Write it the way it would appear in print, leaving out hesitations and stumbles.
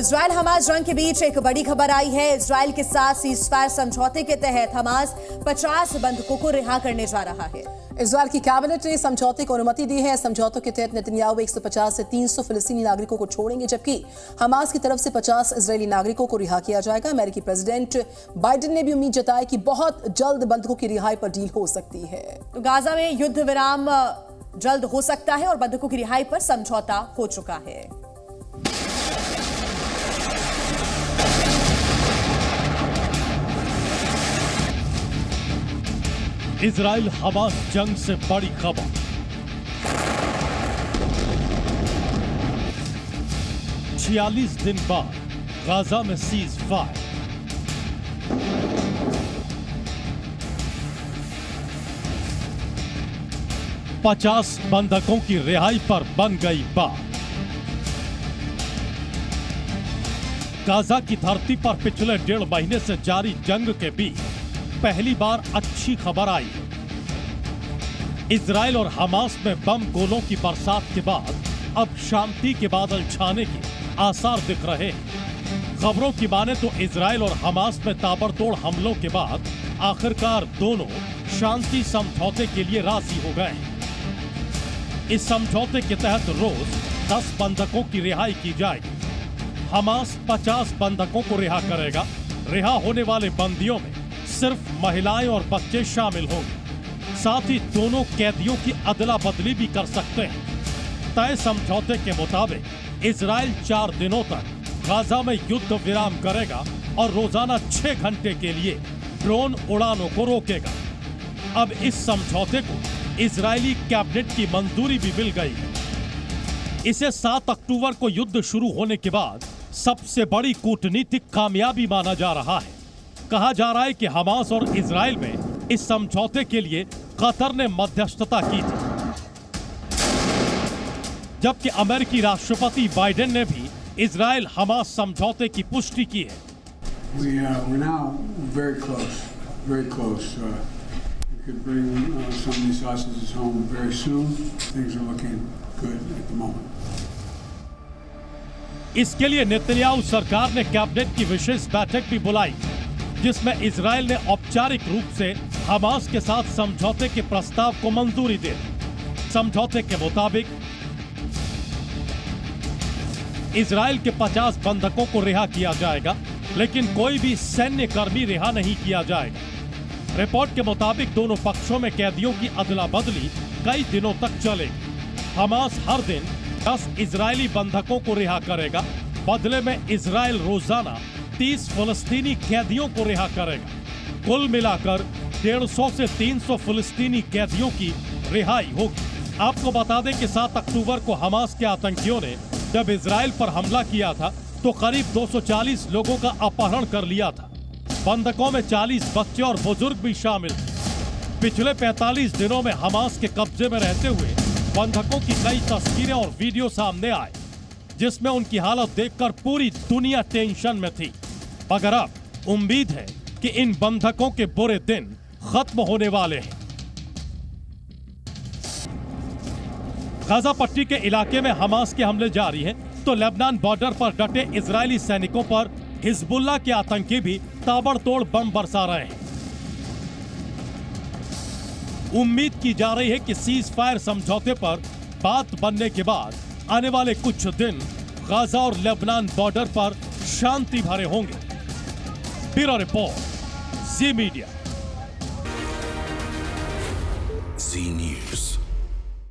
Israel Hamas जंग के बीच एक बड़ी खबर आई है। इजराइल के साथ सीजफायर समझौते के तहत हमास 50 बंधकों को रिहा करने जा रहा है। इजराइल की कैबिनेट ने समझौते को अनुमति दी है। समझौतों के तहत नेतन्याहू 150 से 300 फिलिस्तीनी नागरिकों को छोड़ेंगे, जबकि हमास की तरफ से 50 इजरायली नागरिकों को रिहा किया जाएगा। अमेरिकी प्रेसिडेंट बाइडेन ने भी उम्मीद जताई कि बहुत जल्द बंधकों की रिहाई पर डील हो सकती है। तो गाजा में युद्ध विराम जल्द हो सकता है और बंधकों की रिहाई पर समझौता हो चुका है। इजराइल हमास जंग से बड़ी खबर। छियालीस दिन बाद गाजा में सीज फायर। पचास बंधकों की रिहाई पर बन गई बात। गाजा की धरती पर पिछले 1.5 महीने से जारी जंग के बीच पहली बार अच्छी खबर आई। इजराइल और हमास में बम गोलों की बरसात के बाद अब शांति के बादल छाने के आसार दिख रहे हैं। खबरों की माने तो इजराइल और हमास में ताबड़तोड़ हमलों के बाद आखिरकार दोनों शांति समझौते के लिए राजी हो गए। इस समझौते के तहत रोज 10 बंधकों की रिहाई की जाएगी। हमास 50 बंधकों को रिहा करेगा। रिहा होने वाले बंदियों में सिर्फ महिलाएं और बच्चे शामिल होंगे। साथ ही दोनों कैदियों की अदला बदली भी कर सकते हैं। तय समझौते के मुताबिक इजराइल 4 दिनों तक गाजा में युद्ध विराम करेगा और रोजाना 6 घंटे के लिए ड्रोन उड़ानों को रोकेगा। अब इस समझौते को इजरायली कैबिनेट की मंजूरी भी मिल गई है। इसे 7 अक्टूबर को युद्ध शुरू होने के बाद सबसे बड़ी कूटनीतिक कामयाबी माना जा रहा है। कहा जा रहा है कि हमास और इजराइल में इस समझौते के लिए कतर ने मध्यस्थता की थी, जबकि अमेरिकी राष्ट्रपति बाइडेन ने भी इजराइल हमास समझौते की पुष्टि की है। We're now very close. We could bring some of these hostages home very soon. Things are looking good at the moment. इसके लिए नेतन्याहू सरकार ने कैबिनेट की विशेष बैठक भी बुलाई, जिसमें इजराइल ने औपचारिक रूप से हमास के साथ समझौते के प्रस्ताव को मंजूरी दे दी। समझौते के मुताबिक इजराइल के 50 बंधकों को रिहा किया जाएगा, लेकिन कोई भी सैन्य कर्मी रिहा नहीं किया जाएगा। रिपोर्ट के मुताबिक दोनों पक्षों में कैदियों की अदला बदली कई दिनों तक चलेगी। हमास हर दिन 10 इजरायली बंधकों को रिहा करेगा। बदले में इजराइल रोजाना 30 फलस्तीनी कैदियों को रिहा करेगा। कुल मिलाकर 150 से 300 फलस्तीनी कैदियों की रिहाई होगी। आपको बता दें कि 7 अक्टूबर को हमास के आतंकियों ने जब इजराइल पर हमला किया था तो करीब 240 लोगों का अपहरण कर लिया था। बंधकों में 40 बच्चे और बुजुर्ग भी शामिल थे। पिछले 45 दिनों में हमास के कब्जे में रहते हुए बंधकों की कई तस्वीरें और वीडियो सामने आए, जिसमें उनकी हालत देखकर पूरी दुनिया टेंशन में थी। मगर अब उम्मीद है कि इन बंधकों के बुरे दिन खत्म होने वाले हैं। गाजा पट्टी के इलाके में हमास के हमले जारी हैं, तो लेबनान बॉर्डर पर डटे इजरायली सैनिकों पर हिजबुल्लाह के आतंकी भी ताबड़तोड़ बम बरसा रहे हैं। उम्मीद की जा रही है कि सीज फायर समझौते पर बात बनने के बाद आने वाले कुछ दिन गाजा और लेबनान बॉर्डर पर शांति भरे होंगे। ब्यूरो रिपोर्ट, जी मीडिया। जी न्यूज़।